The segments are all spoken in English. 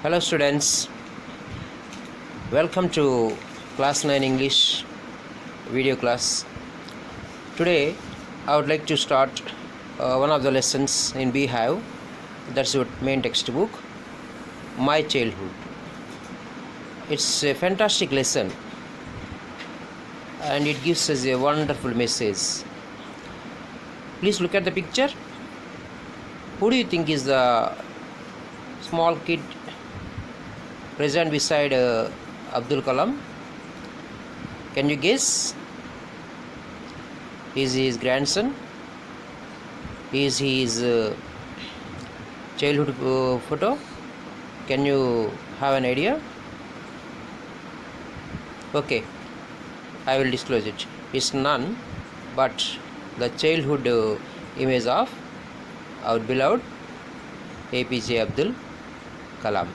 Hello students, welcome to class 9 English video class. Today I would like to start one of the lessons in Beehive. That's your main textbook, My Childhood. It's a fantastic lesson and it gives us a wonderful message. Please look at the picture. Who do you think is the small kid present beside Abdul Kalam? Can you guess? Is he his grandson? Is he his childhood photo? Can you have an idea? Okay, I will disclose it. It's none but the childhood image of our beloved APJ Abdul Kalam.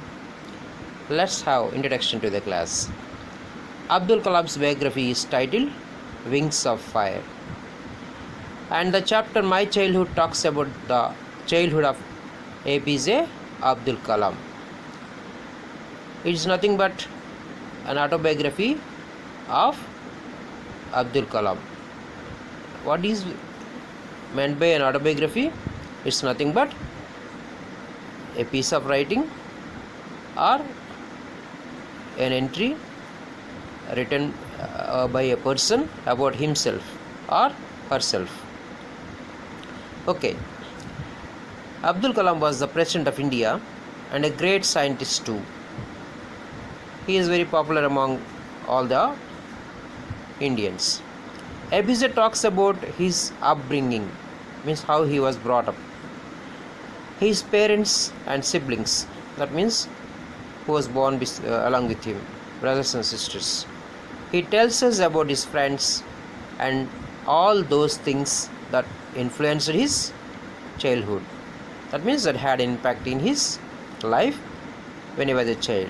Let's have introduction to the class. Abdul Kalam's biography is titled Wings of Fire, and the chapter My Childhood talks about the childhood of APJ Abdul Kalam. It is nothing but an autobiography of Abdul Kalam. What is meant by an autobiography? It's nothing but a piece of writing or an entry written by a person about himself or herself. Okay. Abdul Kalam was the President of India and a great scientist too. He is very popular among all the Indians. APJ talks about his upbringing, means how he was brought up, his parents and siblings, that means who was born along with him, brothers and sisters. He tells us about his friends and all those things that influenced his childhood, that means that had an impact in his life when he was a child.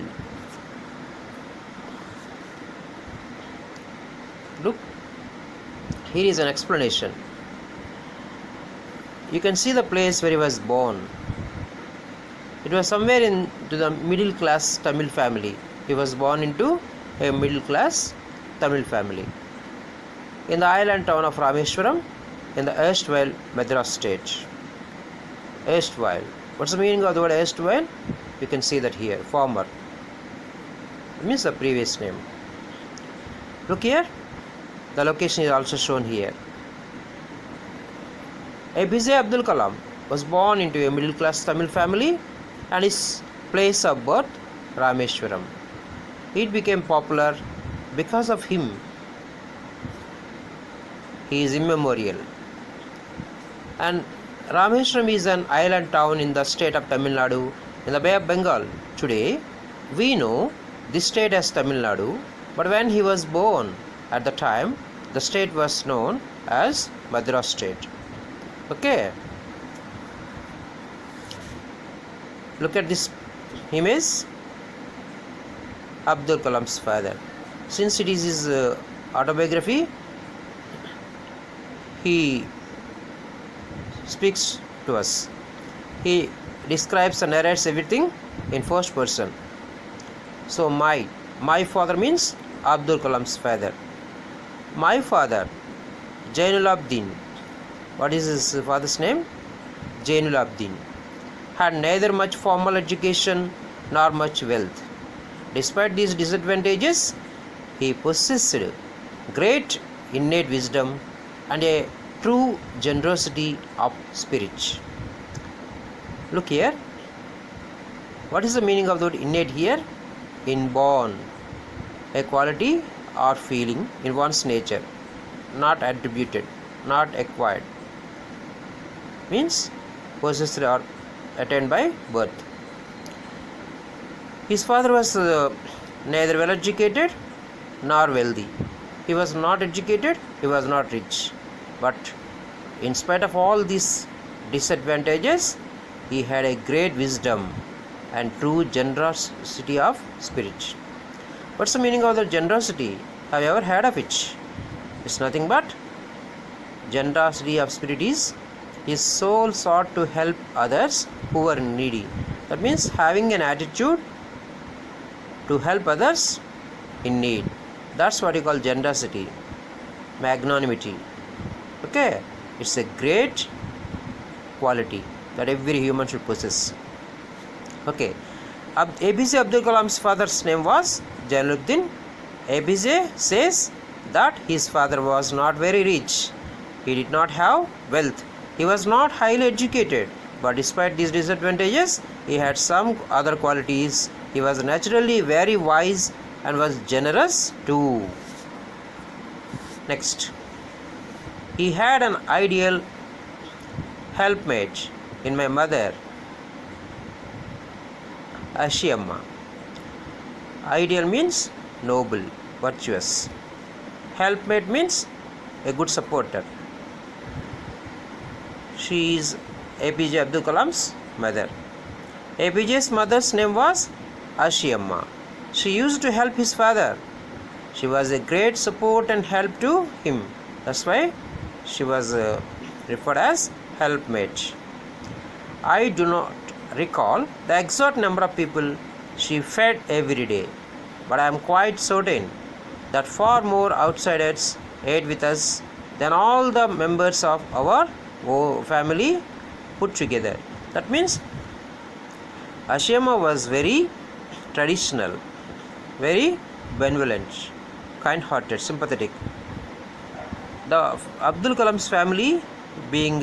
Look, here is an explanation. You can see the place where he was born. It was somewhere into the middle class Tamil family. He was born into a middle class Tamil family in the island town of Rameshwaram in the erstwhile Madras state. Erstwhile. What's the meaning of the word erstwhile? You can see that here. Former. It means the previous name. Look here. The location is also shown here. APJ Abdul Kalam was born into a middle class Tamil family and his place of birth Rameshwaram. It became popular because of him. He is immemorial. And Rameshwaram is an island town in the state of Tamil Nadu in the Bay of Bengal. Today, we know this state as Tamil Nadu, but when he was born, at the time, the state was known as Madras state. Okay. Look at this image. Abdul Kalam's father. Since it is his autobiography, he speaks to us. He describes and narrates everything in first person. So my father means Abdul Kalam's father. My father, Jainul Abdin. What is his father's name? Jainul Abdin. Had neither much formal education nor much wealth. Despite these disadvantages, he possessed great innate wisdom and a true generosity of spirit. Look here. What is the meaning of the word innate here? Inborn, a quality or feeling in one's nature, not attributed, not acquired. Means possessed or attained by birth. His father was neither well educated nor wealthy. He was not educated, he was not rich. But in spite of all these disadvantages, he had a great wisdom and true generosity of spirit. What's the meaning of the generosity? Have you ever heard of it? It's nothing but generosity of spirit is his soul sought to help others who were needy. That means having an attitude to help others in need. That's what you call generosity, magnanimity. Okay, it's a great quality that every human should possess. Okay, APJ Abdul Kalam's father's name was Jalaluddin. APJ says that his father was not very rich. He did not have wealth. He was not highly educated. But despite these disadvantages, he had some other qualities. He was naturally very wise and was generous too. Next, he had an ideal helpmate in my mother, Ashiamma. Ideal means noble, virtuous. Helpmate means a good supporter. She is APJ Abdul Kalam's mother. APJ's mother's name was Ashiamma. She used to help his father. She was a great support and help to him. That's why she was referred as helpmate. I do not recall the exact number of people she fed every day, but I am quite certain that far more outsiders ate with us than all the members of our family put together. That means Ashiamma was very traditional, very benevolent, kind-hearted, sympathetic. The Abdul Kalam's family, being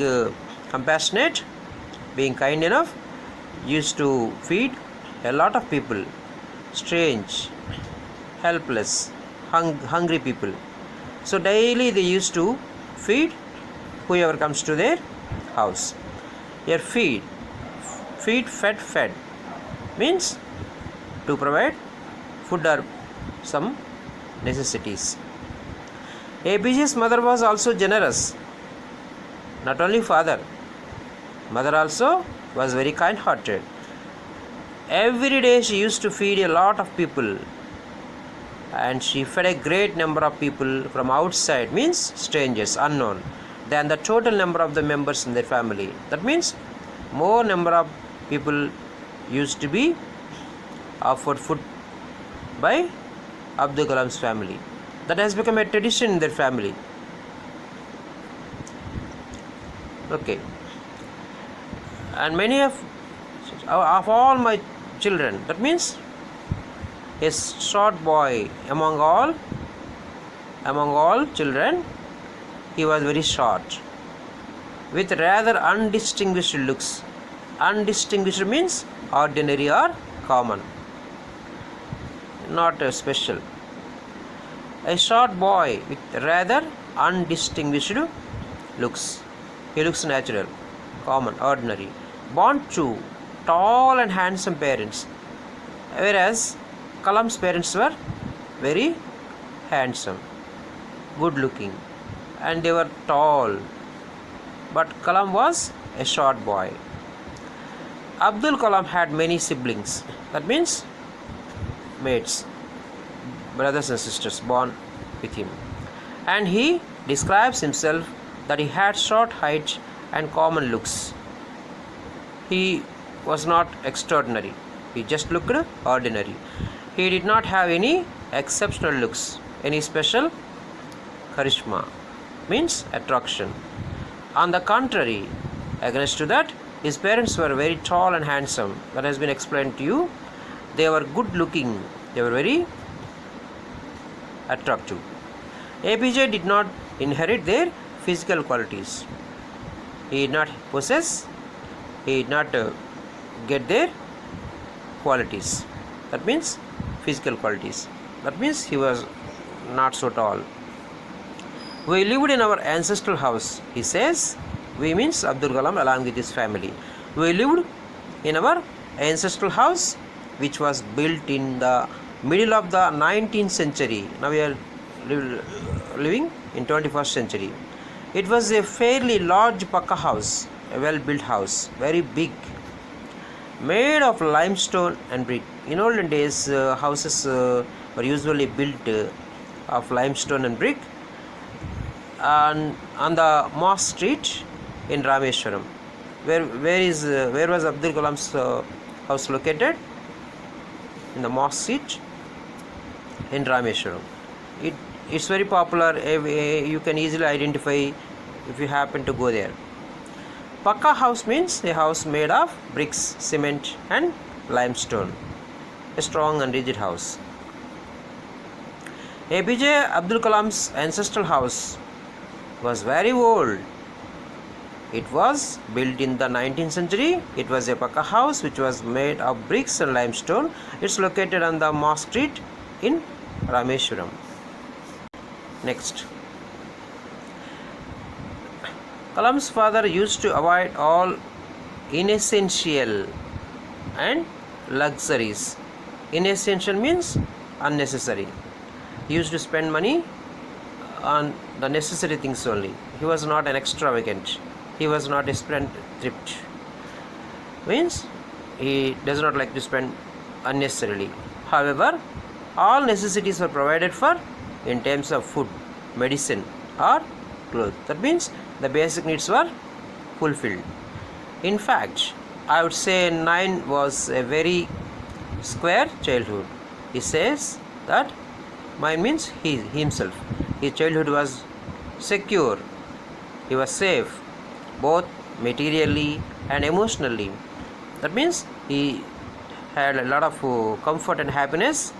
compassionate, being kind enough, used to feed a lot of people, strange, helpless, hungry people. So daily they used to feed whoever comes to their house. Here fed means to provide food or some necessities. APJ's mother was also generous. Not only father, mother also was very kind-hearted. Every day she used to feed a lot of people, and she fed a great number of people from outside, means strangers, unknown, than the total number of the members in their family. That means more number of people used to be offered food by Abdul Kalam's family. That has become a tradition in their family. Okay. And many of all my children, that means a short boy among all children, he was very short, with rather undistinguished looks. Undistinguished means ordinary or common, not special. A short boy with rather undistinguished looks. He looks natural, common, ordinary. Born to tall and handsome parents, whereas Kalam's parents were very handsome, good looking, and they were tall. But Kalam was a short boy. Abdul Kalam had many siblings. That means mates, brothers and sisters born with him. And he describes himself that he had short height and common looks. He was not extraordinary. He just looked ordinary. He did not have any exceptional looks, any special charisma, means attraction. On the contrary, against to that, his parents were very tall and handsome. That has been explained to you. They were good looking. They were very attractive. APJ did not inherit their physical qualities. He did not possess, he did not get their qualities. That means physical qualities. That means he was not so tall. We lived in our ancestral house, he says. We means Abdul Kalam along with his family. We lived in our ancestral house, which was built in the middle of the 19th century. Now we are living in 21st century. It was a fairly large Pakka house, a well-built house, very big, made of limestone and brick. In olden days, houses were usually built of limestone and brick. And on the Mosque Street in Rameshwaram, where was Abdul Kalam's house located? In the Mosque Street in Rameshwaram. It's very popular. You can easily identify if you happen to go there. Pakka house means a house made of bricks, cement and limestone. A strong and rigid house. APJ Abdul Kalam's ancestral house was very old. It was built in the 19th century. It was a Pakka house which was made of bricks and limestone. It's located on the Mosque Street in Rameshwaram. Next. Kalam's father used to avoid all inessential and luxuries. Inessential means unnecessary. He used to spend money on the necessary things only. He was not an extravagant. He was not a spendthrift. Means he does not like to spend unnecessarily. However, all necessities were provided for in terms of food, medicine or clothes. That means the basic needs were fulfilled. In fact, I would say 9 was a very square childhood. He says that mine means he himself. His childhood was secure. He was safe, both materially and emotionally. That means he had a lot of comfort and happiness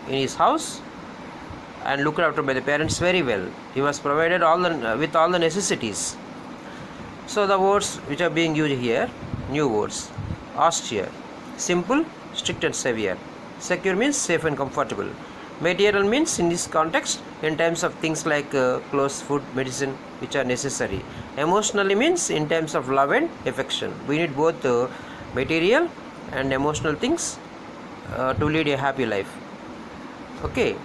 in his house and looked after by the parents very well. He was provided with all the necessities. So the words which are being used here, new words: austere, simple, strict and severe. Secure means safe and comfortable. Material means in this context in terms of things like clothes, food, medicine which are necessary. Emotionally means in terms of love and affection. We need both material and emotional things to lead a happy life. Okay.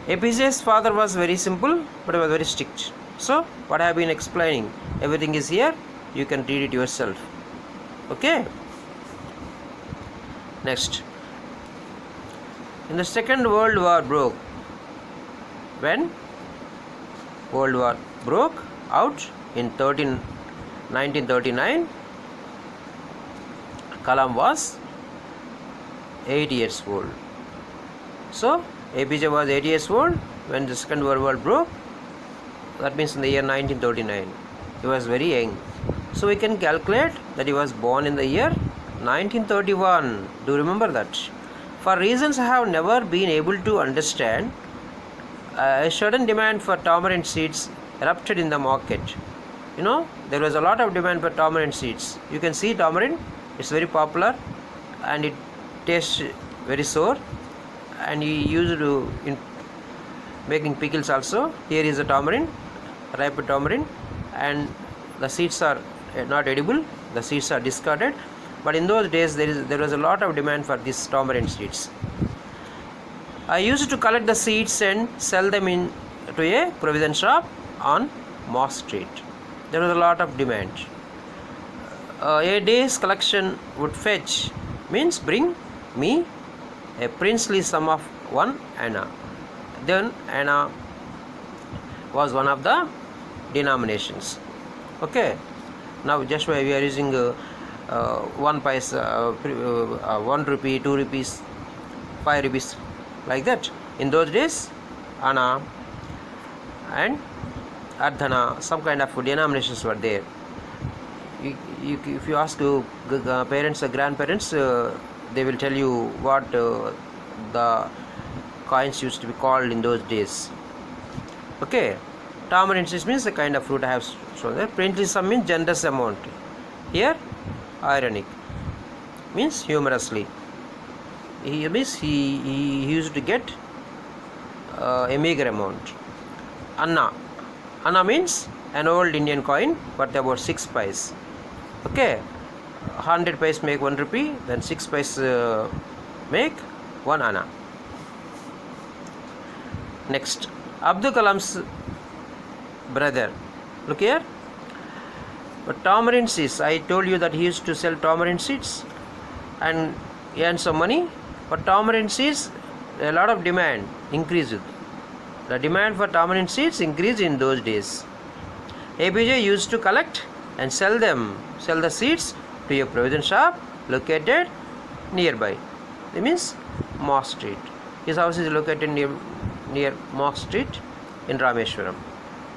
APJ's father was very simple but he was very strict. So what I have been explaining, everything is here. You can read it yourself. Okay. Next. In the Second World War broke. When World War broke out in 1939, Kalam was 8 years old. So APJ was 8 years old when the Second World War broke. That means in the year 1939. He was very young. So we can calculate that he was born in the year 1931. Do you remember that? For reasons I have never been able to understand, a sudden demand for tamarind seeds erupted in the market. You know, there was a lot of demand for tamarind seeds. You can see tamarind, it's very popular and it tastes very sour, and he used to in making pickles also. Here is a tamarind, ripe tamarind, and the seeds are not edible, the seeds are discarded. But in those days there was a lot of demand for these tamarind seeds. I used to collect the seeds and sell them in to a provision shop on Mosque Street. There was a lot of demand. A day's collection would fetch, means bring me, a princely sum of 1 anna. Then anna was one of the denominations. Okay. Now just we are using 1 paisa, 1 rupee, 2 rupees, 5 rupees, like that. In those days, Anna and Ardhana, some kind of denominations were there. If you ask parents or grandparents, they will tell you what the coins used to be called in those days. Okay. Tamarind means a kind of fruit I have shown there. Princely sum means generous amount. Here, ironic means humorously. He used to get a meager amount. Anna means an old Indian coin worth about 6 paise. Okay, 100 paise make 1 rupee, then 6 paise make 1 anna. Next, Abdul Kalam's brother. Look here. But tamarind seeds, I told you that he used to sell tamarind seeds and earn some money. But tamarind seeds, a lot of demand increased. The demand for tamarind seeds increased in those days. APJ used to collect and sell the seeds to a provision shop located nearby. That means Mosque Street. His house is located near Mark Street in Rameshwaram.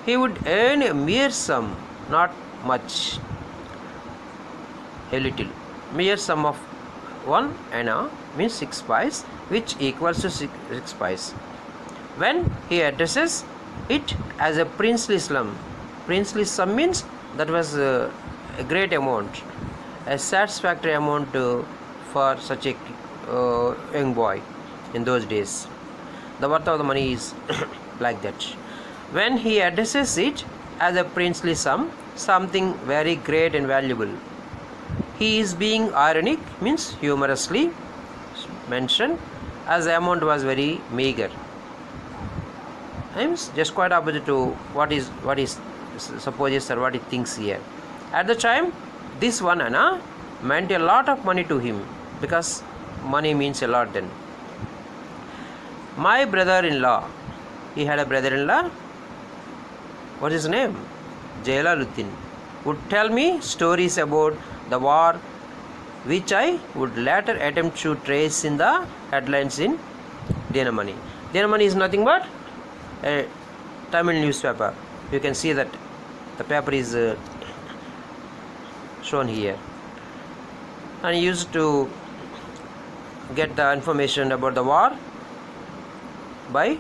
He would earn a mere sum, not much, a little. Mere sum of 1 anna means 6 pice, which equals to 6 pice. When he addresses it as a princely sum means that was a great amount, a satisfactory amount for such a young boy in those days. The worth of the money is like that. When he addresses it as a princely sum, something very great and valuable, he is being ironic, means humorously mentioned, as the amount was very meager. I am just quite opposite to what is supposes or what he thinks here. At the time, this 1 anna meant a lot of money to him, because money means a lot then. My brother-in-law, he had a brother-in-law, what is his name? Jalaluddin, would tell me stories about the war, which I would later attempt to trace in the headlines in Dinamani. Dinamani is nothing but a Tamil newspaper. You can see that the paper is shown here. And he used to get the information about the war by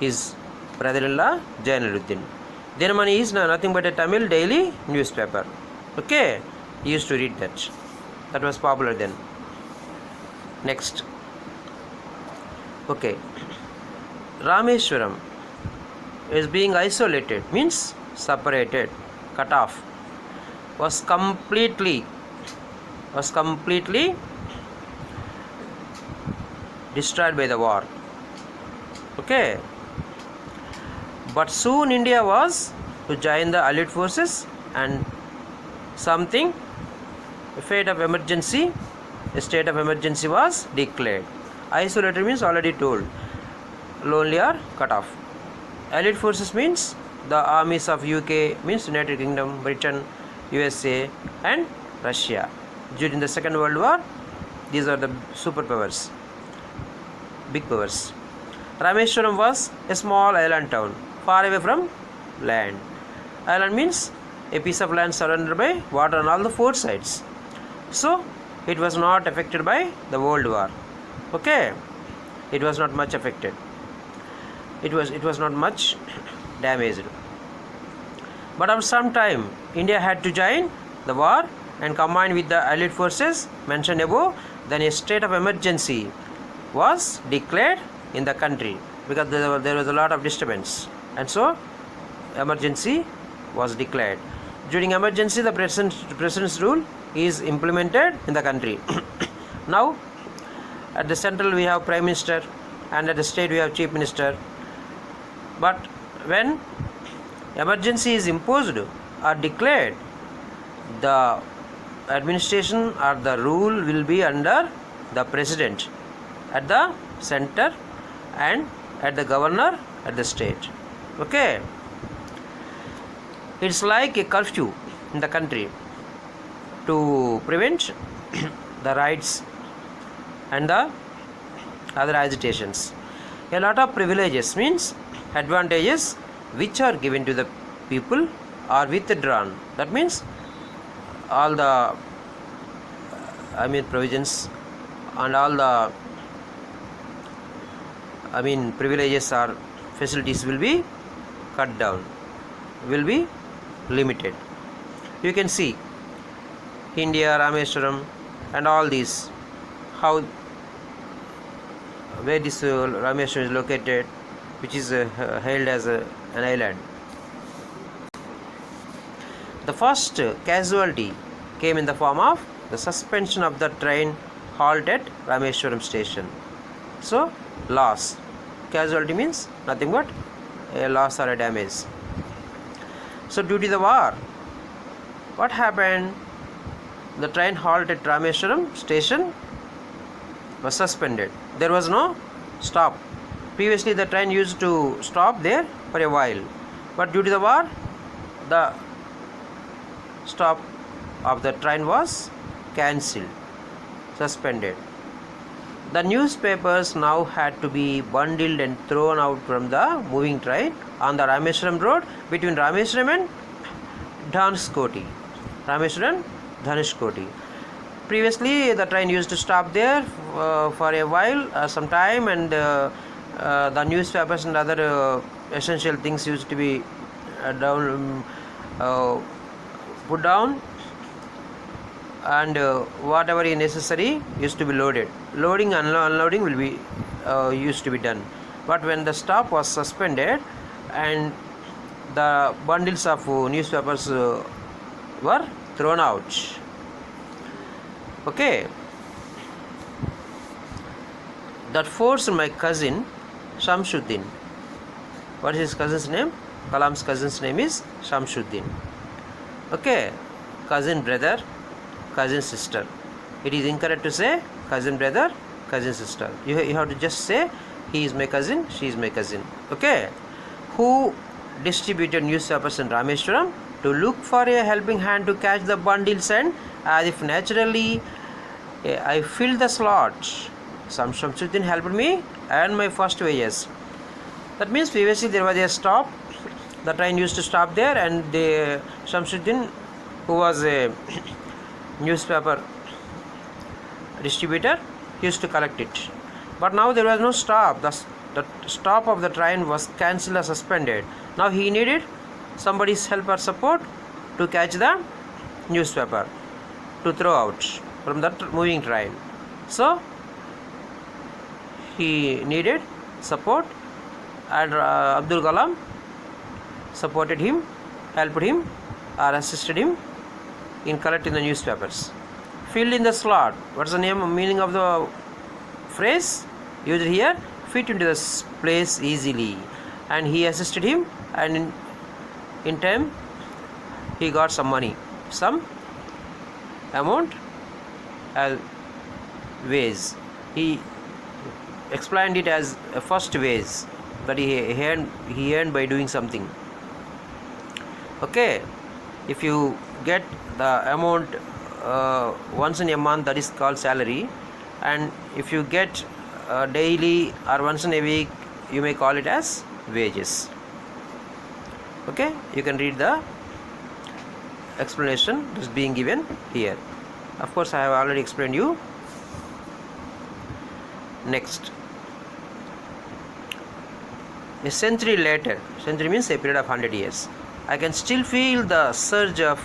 his brother-in-law Jalaluddin. Dinamani is nothing but a Tamil daily newspaper. Okay, he used to read that. That was popular then. Next. Okay. Rameshwaram is being isolated, means separated, cut off, was completely destroyed by the war. Okay. But soon India was to join the Allied forces, and something, a state of emergency was declared. Isolated means already told, lonely or cut off. Allied forces means the armies of UK, means United Kingdom, Britain, USA and Russia. During the Second World War, these are the superpowers, big powers. Rameshwaram was a small island town, far away from land. Island means a piece of land surrounded by water on all the 4 sides. So it was not affected by the World War. Okay, it was not much affected. It was not much damaged. But after some time, India had to join the war and combine with the Allied forces mentioned above. Then a state of emergency was declared in the country, because there was a lot of disturbance, and so emergency was declared. During emergency, the president's rule is implemented in the country. Now, at the central we have Prime Minister, and at the state we have Chief Minister. But when emergency is imposed or declared, the administration or the rule will be under the president at the center and at the governor at the state. Okay, it's like a curfew in the country to prevent the riots and the other agitations. A lot of privileges, means advantages, which are given to the people are withdrawn. That means all the provisions and all the privileges or facilities will be cut down, will be limited. You can see India, Rameshwaram and all these, how where this Rameshwaram is located, which is held as an island. The first casualty came in the form of the suspension of the train halt at Rameshwaram station. So, loss. Casualty means nothing but a loss or a damage. So, due to the war, what happened? The train halt at Rameshwaram station was suspended. There was no stop. Previously, the train used to stop there for a while, but due to the war, the stop of the train was cancelled, suspended. The newspapers now had to be bundled and thrown out from the moving train on the Rameswaram road between Rameswaram and Dhanushkoti. Rameswaram, Dhanushkoti. Previously, the train used to stop there for a while, some time, and the newspapers and other essential things used to be put down, and whatever is necessary used to be loaded. Loading and unloading will be used to be done. But when the stop was suspended and the bundles of newspapers were thrown out. Okay, that forced my cousin Shamsuddin. What is his cousin's name? Kalam's cousin's name is Shamsuddin. Okay, cousin brother, cousin sister. It is incorrect to say cousin brother, cousin sister. You have to just say he is my cousin, she is my cousin. Okay, who distributed newspapers in Rameswaram to look for a helping hand to catch the bundles, and as if naturally I filled the slot. Shamsuddin helped me earn my first wages. That means previously there was a stop. The train used to stop there, and the Shamsuddin, who was a newspaper distributor, used to collect it. But now there was no stop. The stop of the train was cancelled or suspended. Now he needed somebody's help or support to catch the newspaper to throw out from that moving train. So he needed support, and Abdul Kalam supported him, helped him, or assisted him in collecting the newspapers. Filled in the slot. What's the meaning of the phrase used here? Fit into the place easily. And he assisted him, and in time he got some money, some amount as wage. He explained it as a first wage that he earned by doing something. Okay, if you get the amount once in a month, that is called salary, and if you get daily or once in a week, you may call it as wages. Okay, you can read the explanation that is being given here. Of course, I have already explained you. Next, a century later, century means a period of 100 years, I can still feel the surge of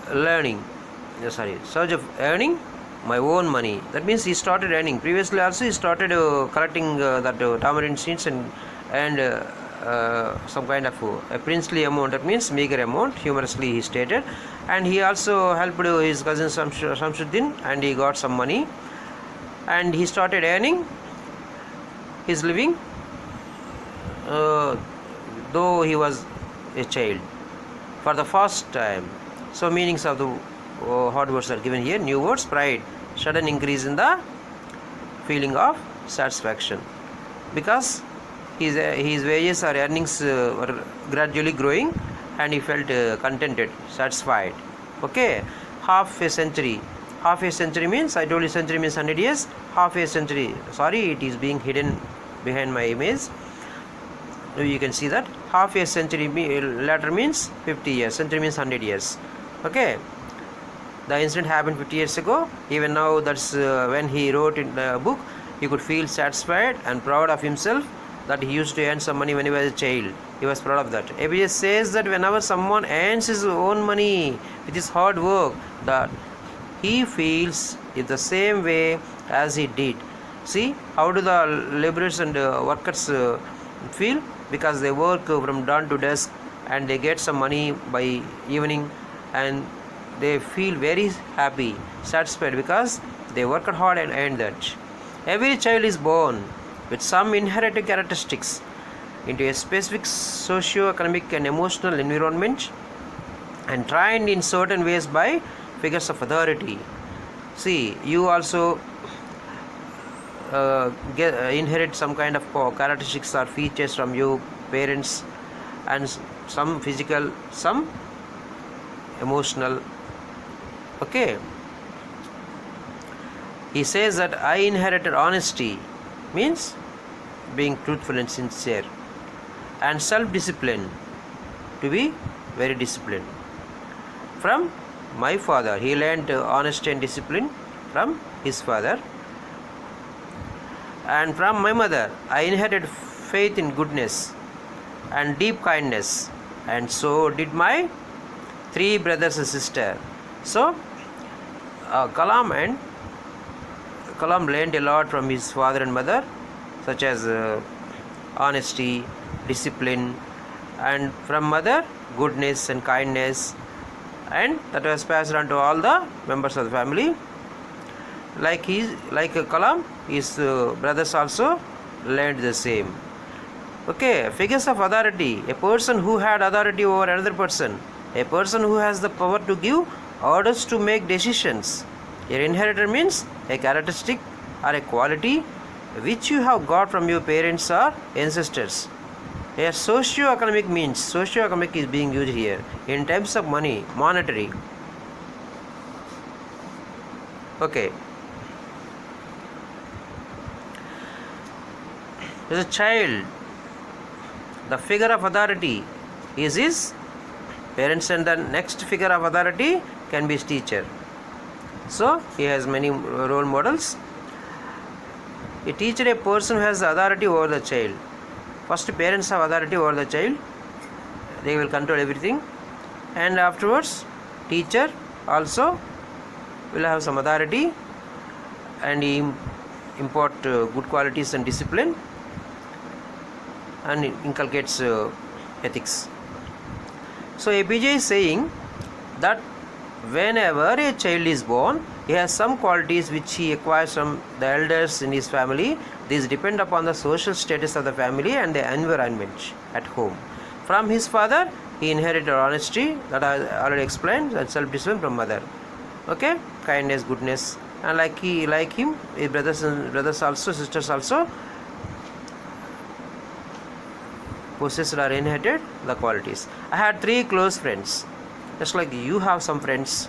surge of earning my own money. That means he started earning. Previously also he started collecting that tamarind seeds and some kind of a princely amount. That means meager amount, humorously he stated. And he also helped his cousin Shamsuddin, and he got some money, and he started earning his living, though he was a child, for the first time. So meanings of the hard words are given here. New words: pride, sudden increase in the feeling of satisfaction, because his wages or earnings were gradually growing, and he felt contented, satisfied. Okay, half a century. Half a century means, I told you century means 100 years. Half a century, sorry, it is being hidden behind my image. You can see that half a century later means 50 years. Century means 100 years. Okay, the incident happened 50 years ago. Even now, that's when he wrote in the book, he could feel satisfied and proud of himself that he used to earn some money when he was a child. He was proud of that. Cbse says that whenever someone earns his own money with his hard work, that he feels in the same way as he did. See, how do the laborers and workers feel? Because they work from dawn to dusk, and they get some money by evening, and they feel very happy, satisfied, because they worked hard and earned that. Every child is born with some inherited characteristics into a specific socio-economic and emotional environment, and trained in certain ways by figures of authority. See, you also inherit some kind of characteristics or features from your parents, and some physical, some emotional. Okay, He says that I inherited honesty, means being truthful and sincere, and self-discipline, to be very disciplined, from my father. He learned honesty and discipline from his father. And from my mother, I inherited faith in goodness and deep kindness, and so did my 3 brothers and sisters. So Kalam learned a lot from his father and mother, such as honesty, discipline, and from mother goodness and kindness, and that was passed on to all the members of the family. Like Kalam, his brothers also learned the same. Okay, figures of authority. A person who had authority over another person. A person who has the power to give orders to make decisions. Your inheritor means a characteristic or a quality which you have got from your parents or ancestors. A socio-economic means, socio-economic is being used here in terms of money, monetary. Okay. As a child, the figure of authority is his parents, and the next figure of authority can be his teacher. So he has many role models. A teacher, a person who has authority over the child. First, parents have authority over the child. They will control everything. And afterwards, teacher also will have some authority, and he impart good qualities and discipline, and inculcates ethics. So APJ is saying that whenever a child is born, he has some qualities which he acquires from the elders in his family. These depend upon the social status of the family and the environment at home. From his father, he inherited honesty, that I already explained, and self-discipline from mother. Okay, kindness, goodness, and like him, his brothers also, sisters also possessed or inherited the qualities. I had 3 close friends. Just like you have some friends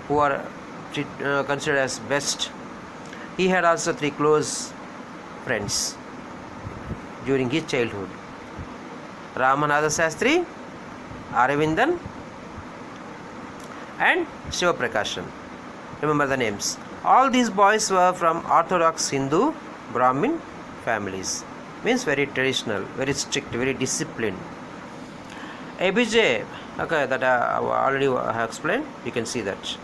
who are considered as best. He had also 3 close friends during his childhood. Ramanatha Sastri, Aravindan, and Shiva Prakashan. Remember the names. All these boys were from Orthodox Hindu Brahmin families. Means very traditional, very strict, very disciplined. ABJ, okay, that I already have explained. You can see that.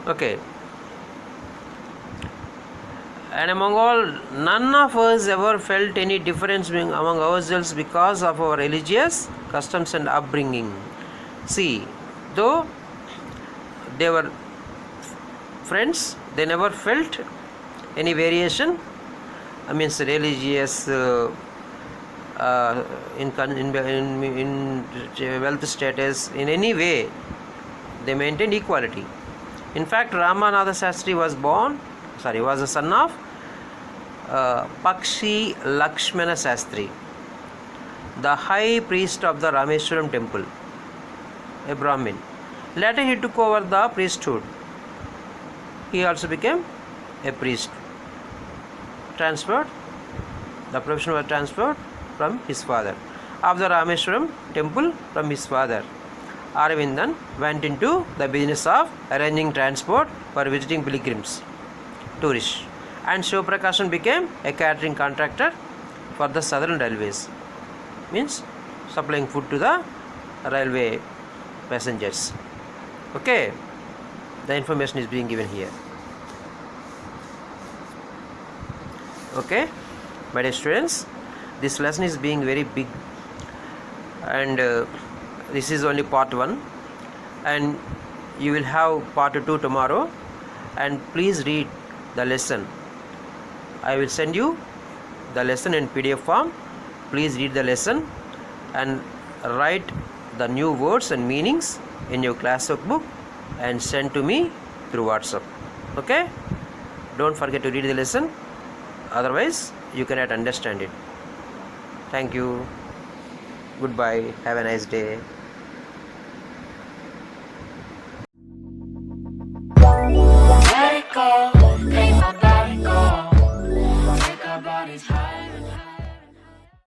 Okay. And among all, none of us ever felt any difference among ourselves because of our religious customs and upbringing. See, though they were friends, they never felt any variation. I mean, religious, in wealth status, in any way, they maintained equality. In fact, Ramanatha Sastri was the son of Pakshi Lakshmana Sastri, the high priest of the Rameswaram temple, a Brahmin. Later he took over the priesthood. He also became a priest. The profession was transferred from his father. Of the Rameswaram temple from his father. Aravindan went into the business of arranging transport for visiting pilgrims, tourists. And Shiva Prakashan became a catering contractor for the Southern Railways. Means supplying food to the railway passengers. Okay, the information is being given here. Okay, my dear students, this lesson is being very big, and this is only part 1, and you will have part 2 tomorrow. And please read the lesson. I will send you the lesson in PDF form. Please read the lesson and write the new words and meanings in your class workbook and send to me through WhatsApp. Okay, don't forget to read the lesson, otherwise you cannot understand it. Thank you. Goodbye. Have a nice day.